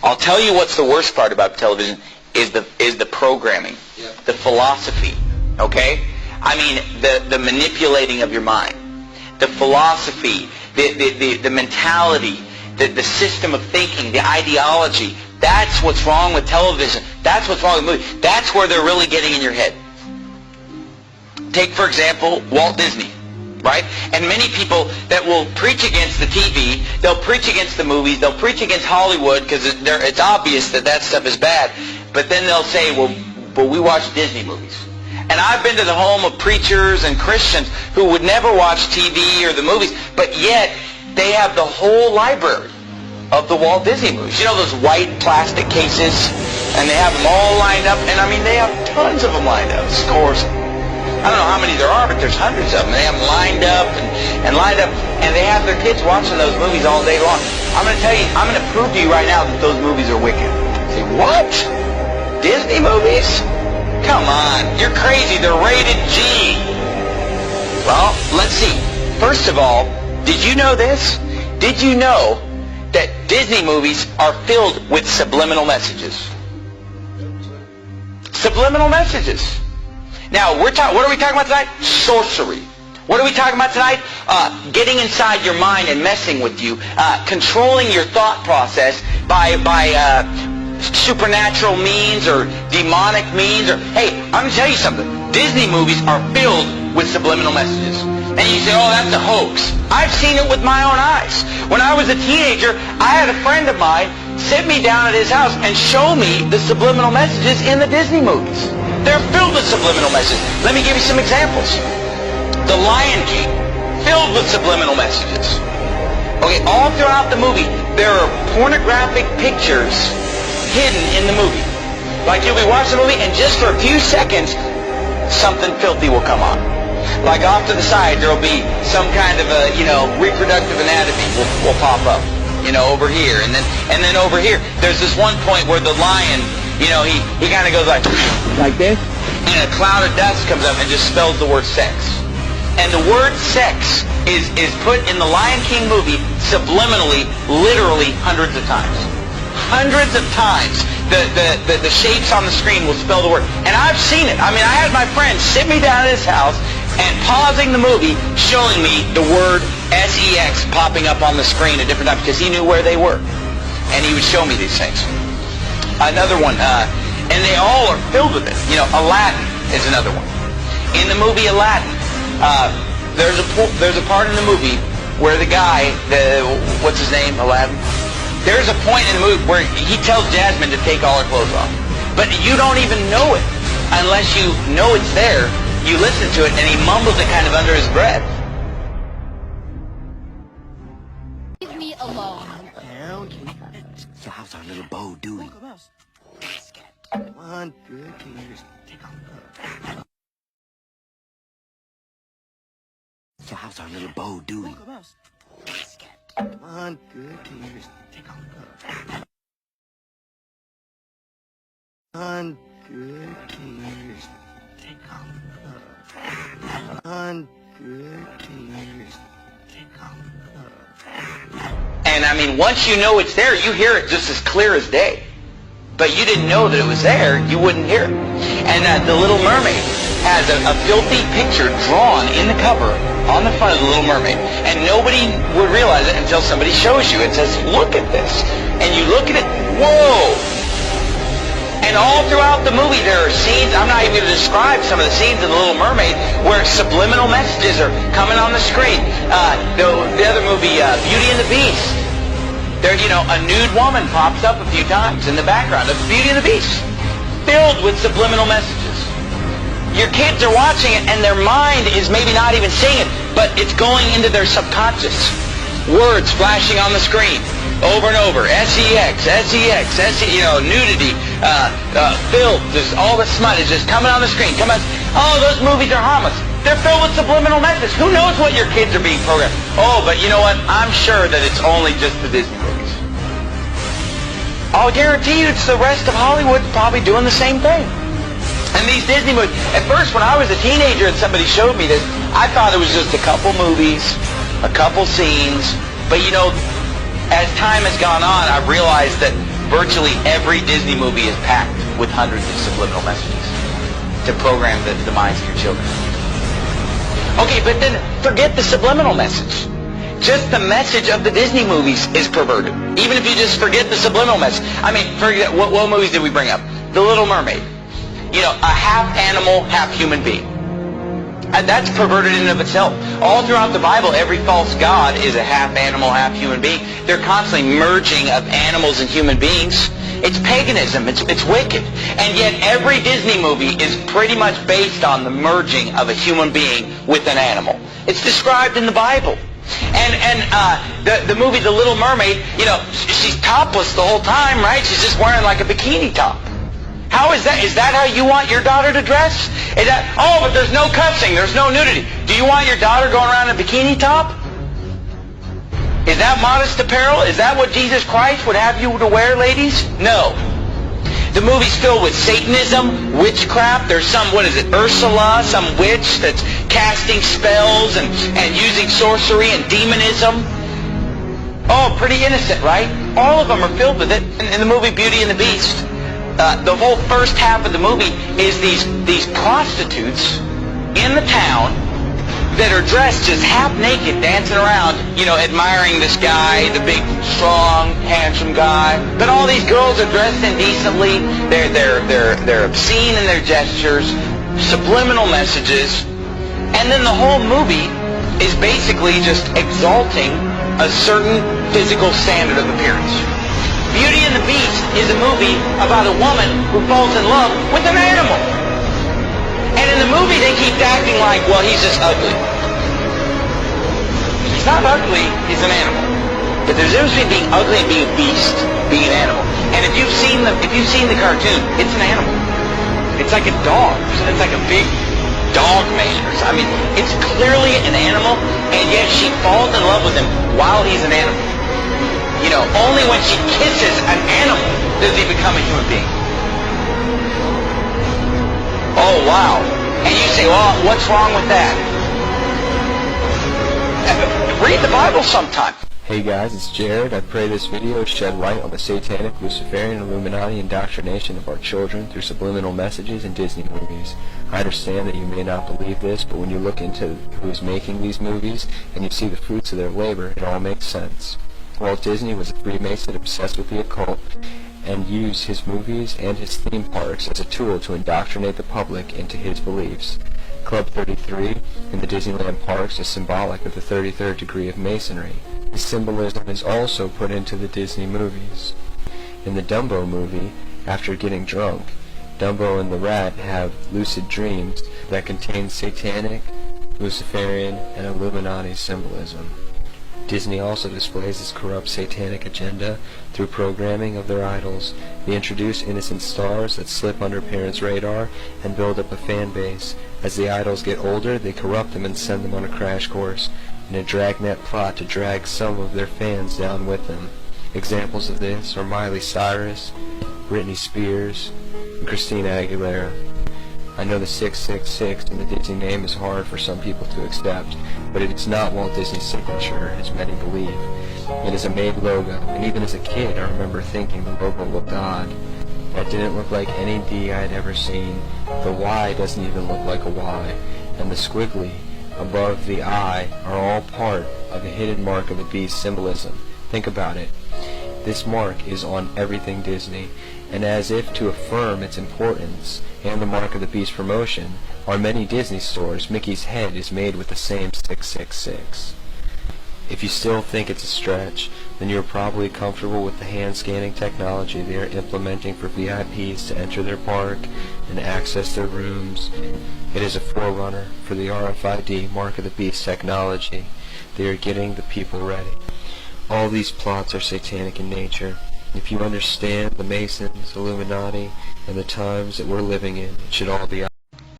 I'll tell you what's the worst part about television is the programming, the philosophy, okay? I mean, the manipulating of your mind, the philosophy, the mentality, the system of thinking, the ideology. That's what's wrong with television. That's what's wrong with movies. That's where they're really getting in your head. Take, for example, Walt Disney, right? And many people that will preach against the TV, they'll preach against the movies, they'll preach against Hollywood because it's obvious that stuff is bad. But then they'll say, well, we watch Disney movies. And I've been to the home of preachers and Christians who would never watch TV or the movies, but yet they have the whole library of the Walt Disney movies. You know those white plastic cases? And they have them all lined up. And I mean, they have tons of them lined up, scores. I don't know how many there are, but there's hundreds of them. They have them lined up and lined up. And they have their kids watching those movies all day long. I'm going to tell you, I'm going to prove to you right now that those movies are wicked. Say, what? Disney movies? Come on, you're crazy. They're rated G. Well, let's see. First of all, did you know this? Did you know that Disney movies are filled with subliminal messages? Subliminal messages. Now, what are we talking about tonight? Sorcery. What are we talking about tonight? Getting inside your mind and messing with you, controlling your thought process by supernatural means or demonic means. Or hey, I'm going to tell you something. Disney movies are filled with subliminal messages. And you say, oh, that's a hoax. I've seen it with my own eyes. When I was a teenager, I had a friend of mine sit me down at his house and show me the subliminal messages in the Disney movies. They're filled with subliminal messages. Let me give you some examples. The Lion King, filled with subliminal messages. Okay, all throughout the movie, there are pornographic pictures hidden in the movie. Like you'll be watching the movie and just for a few seconds, something filthy will come on. Like off to the side, there'll be some kind of a, reproductive anatomy will pop up, over here. And then over here, there's this one point where the lion, he kind of goes like this, and a cloud of dust comes up and just spells the word sex. And the word sex is put in the Lion King movie subliminally, literally hundreds of times. Hundreds of times. The shapes on the screen will spell the word. And I've seen it. I mean, I had my friend sit me down at his house and pausing the movie, showing me the word sex popping up on the screen at different times because he knew where they were. And he would show me these things. Another one, and they all are filled with it. Aladdin is another one. In the movie Aladdin, there's a part in the movie where the guy, what's his name, Aladdin? There's a point in the movie where he tells Jasmine to take all her clothes off. But you don't even know it unless you know it's there. You listen to it, and he mumbles it kind of under his breath. Leave me alone. So how's our little Bo doing? Come on, good. Can you just take off? So how's our little Bo doing? Come on, good. Can you just take off? Come on, good. Can you just take off? Come on, good. Can you just take off? And I mean, once you know it's there, you hear it just as clear as day. But you didn't know that it was there, you wouldn't hear it. And The Little Mermaid has a filthy picture drawn in the cover on the front of The Little Mermaid. And nobody would realize it until somebody shows you. It says, look at this. And you look at it, whoa! And all throughout the movie there are scenes, I'm not even going to describe some of the scenes in The Little Mermaid where subliminal messages are coming on the screen. The other movie, Beauty and the Beast. There, a nude woman pops up a few times in the background of Beauty and the Beast. Filled with subliminal messages. Your kids are watching it and their mind is maybe not even seeing it, but it's going into their subconscious. Words flashing on the screen over and over. sex, nudity, filth, just all the smut is just coming on the screen. Oh, those movies are harmless. They're filled with subliminal messages. Who knows what your kids are being programmed? Oh, but you know what? I'm sure that it's only just the Disney movies. I'll guarantee you it's the rest of Hollywood probably doing the same thing. And these Disney movies, at first when I was a teenager and somebody showed me this, I thought it was just a couple movies, a couple scenes. But as time has gone on, I've realized that Virtually every Disney movie is packed with hundreds of subliminal messages to program the minds of your children. Okay, but then forget the subliminal message. Just the message of the Disney movies is perverted. Even if you just forget the subliminal message. I mean, forget, what movies did we bring up? The Little Mermaid. You know, a half animal, half human being. And that's perverted in and of itself. All throughout the Bible, every false god is a half animal, half human being. They're constantly merging of animals and human beings. It's paganism. It's wicked. And yet every Disney movie is pretty much based on the merging of a human being with an animal. It's described in the Bible. And the movie The Little Mermaid, you know, she's topless the whole time, right? She's just wearing like a bikini top. How is that? Is that how you want your daughter to dress? Is that, oh, but there's no cussing, there's no nudity. Do you want your daughter going around in a bikini top? Is that modest apparel? Is that what Jesus Christ would have you to wear, ladies? No. The movie's filled with Satanism, witchcraft. There's some, what is it, Ursula, some witch that's casting spells and using sorcery and demonism. Oh, pretty innocent, right? All of them are filled with it. In the movie Beauty and the Beast, the whole first half of the movie is these prostitutes in the town that are dressed just half naked, dancing around, you know, admiring this guy, the big, strong, handsome guy. But all these girls are dressed indecently. They're obscene in their gestures, subliminal messages, and then the whole movie is basically just exalting a certain physical standard of appearance. Beauty and the Beast is a movie about a woman who falls in love with an animal. And in the movie, they keep acting like, well, he's just ugly. He's not ugly, he's an animal. But there's a difference between being ugly and being a beast, being an animal. And if you've seen the cartoon, it's an animal. It's like a dog. It's like a big dog man. I mean, it's clearly an animal, and yet she falls in love with him while he's an animal. You know, only when she kisses an animal does he become a human being. Oh, wow. And you say, well, what's wrong with that? Read the Bible sometime. Hey guys, it's Jared. I pray this video shed light on the satanic, Luciferian, Illuminati indoctrination of our children through subliminal messages in Disney movies. I understand that you may not believe this, but when you look into who is making these movies and you see the fruits of their labor, it all makes sense. Walt Disney was a Freemason obsessed with the occult, and used his movies and his theme parks as a tool to indoctrinate the public into his beliefs. Club 33 in the Disneyland parks is symbolic of the 33rd degree of Masonry. This symbolism is also put into the Disney movies. In the Dumbo movie, after getting drunk, Dumbo and the rat have lucid dreams that contain satanic, Luciferian, and Illuminati symbolism. Disney also displays its corrupt satanic agenda through programming of their idols. They introduce innocent stars that slip under parents' radar and build up a fan base. As the idols get older, they corrupt them and send them on a crash course in a dragnet plot to drag some of their fans down with them. Examples of this are Miley Cyrus, Britney Spears, and Christina Aguilera. I know the 666 in the Disney name is hard for some people to accept, but it is not Walt Disney's signature, as many believe. It is a made logo, and even as a kid I remember thinking the logo looked odd. That didn't look like any D I had ever seen. The Y doesn't even look like a Y, and the squiggly above the I are all part of the hidden mark of the beast symbolism. Think about it. This mark is on everything Disney, and as if to affirm its importance and the mark of the beast promotion, on many Disney stores, Mickey's head is made with the same 666. If you still think it's a stretch, then you're probably comfortable with the hand scanning technology they are implementing for VIPs to enter their park and access their rooms. It is a forerunner for the RFID Mark of the Beast technology. They are getting the people ready. All these plots are satanic in nature. If you understand the Masons, Illuminati, and the times that we're living in, it should all be